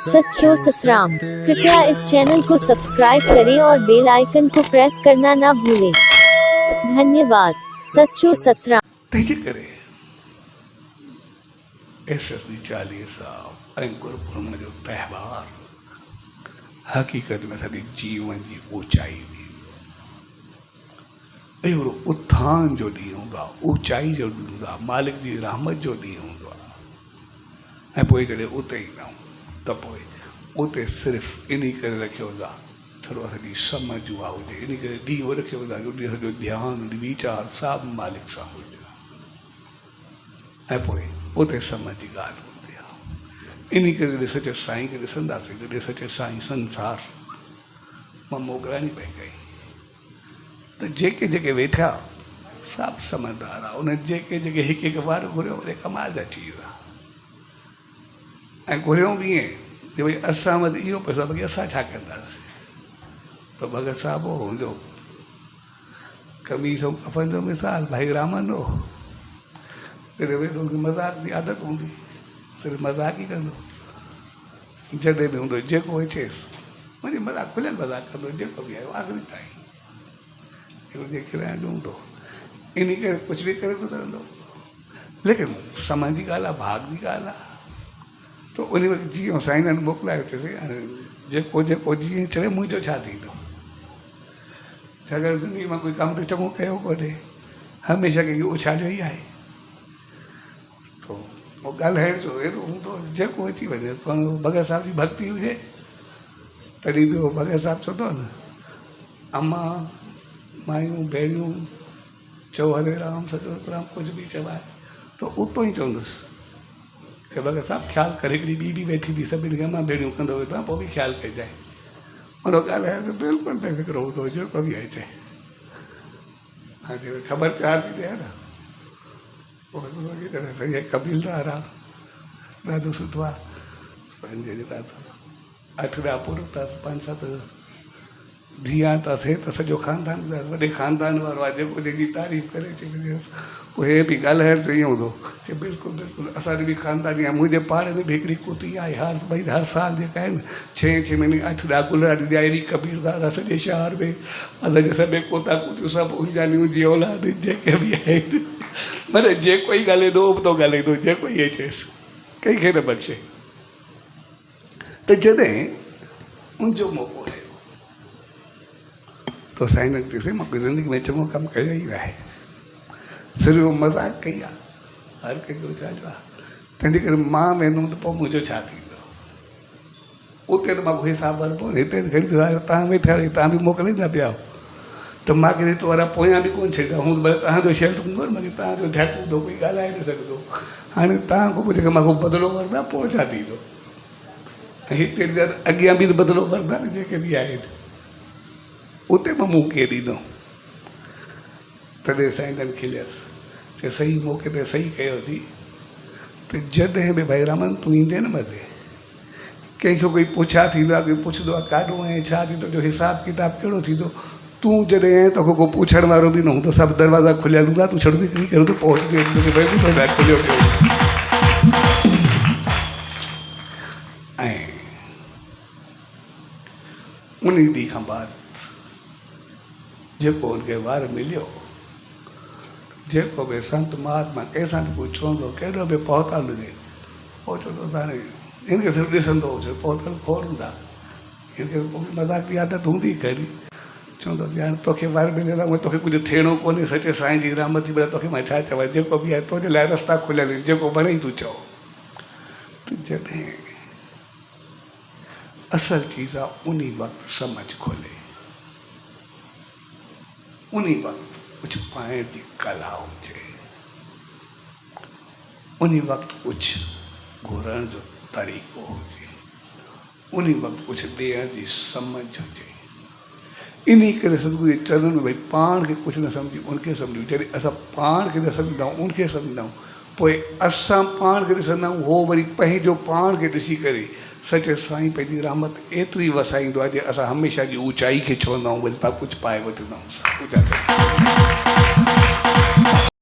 सच्चो सतराम। कृपया इस चैनल को सब्सक्राइब करें और बेल आइकन को प्रेस करना ना भूलें। धन्यवाद। सच्चो सतराम। तेजे करे एसएसडी 40 साल गुरुपूर्णिमा जो त्यौहार हकीकत में सॼे जीवन की ऊंचाई ॾींहुं अहिड़ो उत्थान जो ॾींहुं हूंदो आहे, ऊंचाई जो ॾींहुं हूंदो आहे, मालिक जी रहमत जो ॾींहुं हूंदो आहे। ऐं पोइ जॾहिं उते ईंदा आहियूं त पोइ उते सिर्फ़ु इन करे रखियो हूंदो आहे थोरो असांजी सम्झ उहा हुजे, इन करे ॾींहुं रखियो हूंदो आहे जो असांजो ध्यानु वीचार सभु मालिक सां हुजे। ऐं पोइ उते सम्झ जी ॻाल्हि हूंदी आहे। इन करे जॾहिं सचे साईं खे ॾिसंदासीं, जॾहिं सचे साईं संसार मां मोकिलाइणी पई कई त जेके जेके वेठा सभु समझदार आहे। उन जेके जेके हिकु हिकु वार घुरियो वरी कमाल जा चीज़ आहे। ऐं घुरियो बि ईअं कि भई असां वटि इहो पैसो बाक़ी असां छा कंदासीं। त भगत साहिबु हुनजो कमीस ऐं कफ़न जो मिसाल भाई रामन हो। तॾहिं वेंदो मज़ाक जी आदत हूंदी, सिर्फ़ु मज़ाक ई कंदो। जॾहिं बि हूंदो जेको अचेसि वञी मज़ाक खुलियल मज़ाक कंदो, जेको बि आयो आख़िरी ताईं हिकिड़ो जे खिलाइण जो हूंदो। इन करे कुझु बि करे गुज़रंदो। लेकिन समाज जी ॻाल्हि आहे, भाग जी ॻाल्हि आहे। त उन वक़्तु जीअं साईं जन मोकिलायो अथसि, हाणे जेको जेको जीअं चवे मुंहिंजो छा थींदो। छाकाणि ज़िंदगी मां कोई कमु त चङो कयो कोन्हे, हमेशह कंहिंखे उछालियो ई आहे। त उहो ॻाल्हाइण जो अहिड़ो हूंदो जेको अची वञे। पाण भगत साहिब जी भक्ति हुजे तॾहिं बि उहो भगत साहिबु चवंदो न, अम्मा मायूं भेणियूं चओ हरे राम सॼो राम कुझु बि चवाए त उतो ई चवंदुसि कि भगत साहिबु ख़्यालु करे। हिकिड़ी ॿी बि वेठी थी सभिनी खे अम्मा भेणियूं कंदो वेठो पोइ बि ख़्यालु कजांइ। उन ॻाल्हाइण जो बिल्कुलु त फिक्र हूंदो जेको बि आहे चए। हा जे ख़बर चार बि ॾिए न पोइ सही आहे। कबीलदार आहे, ॾाढो सुठो आहे। संजय जे ॾाढो 8 ॾाह पुर अथसि, 5-7 धीअ अथसि। हे त सॼो ख़ानदान वॾे ख़ानदान वारो आहे जेको जंहिंजी तारीफ़ करे थी वञे। पोइ हे बि ॻाल्हाइण जो ईअं हूंदो कि बिल्कुलु बिल्कुलु असांजो बि ख़ानदानी आहे। मुंहिंजे पाड़े में बि हिकिड़ी कुती आहे, हर साल जेका आहे न 6 महीने 8 ॾाह गुल ॾींदी आहे। अहिड़ी कबीरदार आहे सॼे शहर में। असांजे सभु कोता कुतियूं सभु उंजानियूं जी औलाद जेके बि आहिनि, मतिलबु जेको ई ॻाल्हाईंदो उहो बि थो ॻाल्हाईंदो, जेको ई चएसि कंहिंखे न बख़्शे। त जॾहिं उनजो मौक़ो आयो तो साईं जन चयईं मां ज़िंदगी में चङो कमु कयो ई आहे, सिर्फ़ु मज़ाक कई आहे, हर कंहिंखे उछालियो आहे। तंहिंजे करे मां वेंदुमि त पोइ मुंहिंजो छा थींदो। उते त मां कोई हिसाबु भरबो, हिते त खणी तव्हां वेठा रही, तव्हां बि मोकिलींदा पिया त मां किथे तो वारा पोयां बि कोन छॾींदा हूं। भले तव्हांजो शहर हूंदो न, तव्हांजो झटि हूंदो, कोई ॻाल्हाए न सघंदो। हाणे तव्हां को जेके मां को बदिलो वठंदा पोइ छा थींदो। ऐं हिते अॻियां बि त बदिलो वठंदा न जेके बि आहिनि। उते मां मुंहुं कीअं ॾींदो। तॾहिं साईं जन खिलियसि कि सही मौक़े ते सही कयो थी। त जॾहिं बि भाई रामन तूं ईंदे न मथे कंहिंखे कोई पुछा थींदो आहे, कोई पुछंदो आहे काॾो ऐं छा थींदो, जो हिसाबु किताबु कहिड़ो थींदो। तूं जॾहिं तोखे को पुछण वारो बि न हूंदो, सभु दरवाज़ा खुलियल हूंदा, तूं छॾो निकिरी करे तूं पहुचंदी खुलियो पियो। ऐं उन ॾींहं खां बाद जेको उनखे वार मिलियो, जेको बि संत महात्मा कंहिंसां बि कुझु चवंदो, केॾो बि पहुतल हुजे, पोइ चवंदो त हाणे हिनखे सिर्फ़ु ॾिसंदो हुजे, पहुतल खोड़ हूंदा, हिनखे पोइ बि मज़ाक जी आदत हूंदी खड़ी। चवंदो हाणे तोखे वार मिलियल आहे, तोखे कुझु थियणो कोन्हे, सचे साईं जी रहमत थी मिले, तोखे मां छा चवां। जेको बि आहे तुंहिंजे लाइ रस्ता खुलियल आहिनि, जेको वणे तूं चओ। त जॾहिं असल चीज़ आहे उन वक़्तु समझ खोले, उन वक़्तु कुझु पाइण जी कला हुजे, उन वक़्तु कुझु घुरण जो तरीक़ो हुजे, उन वक़्तु कुझु ॾियण जी समझ हुजे। इन करे सतगुरु जे चरणनि में भई पाण खे कुझु न सम्झी उनखे सम्झूं। जॾहिं असां पाण खे न सम्झंदा आहियूं, उनखे सम्झंदा आहियूं, पोइ असां पाण खे ॾिसंदा आहियूं, उहो वरी पंहिंजो पाण खे ॾिसी करे सचे साईं पंहिंजी रहमत एतिरी वसाईंदो आहे जो असां हमेशह जी ऊचाई खे चवंदा आहियूं, वरी कुझु पाए वठंदा आहियूं।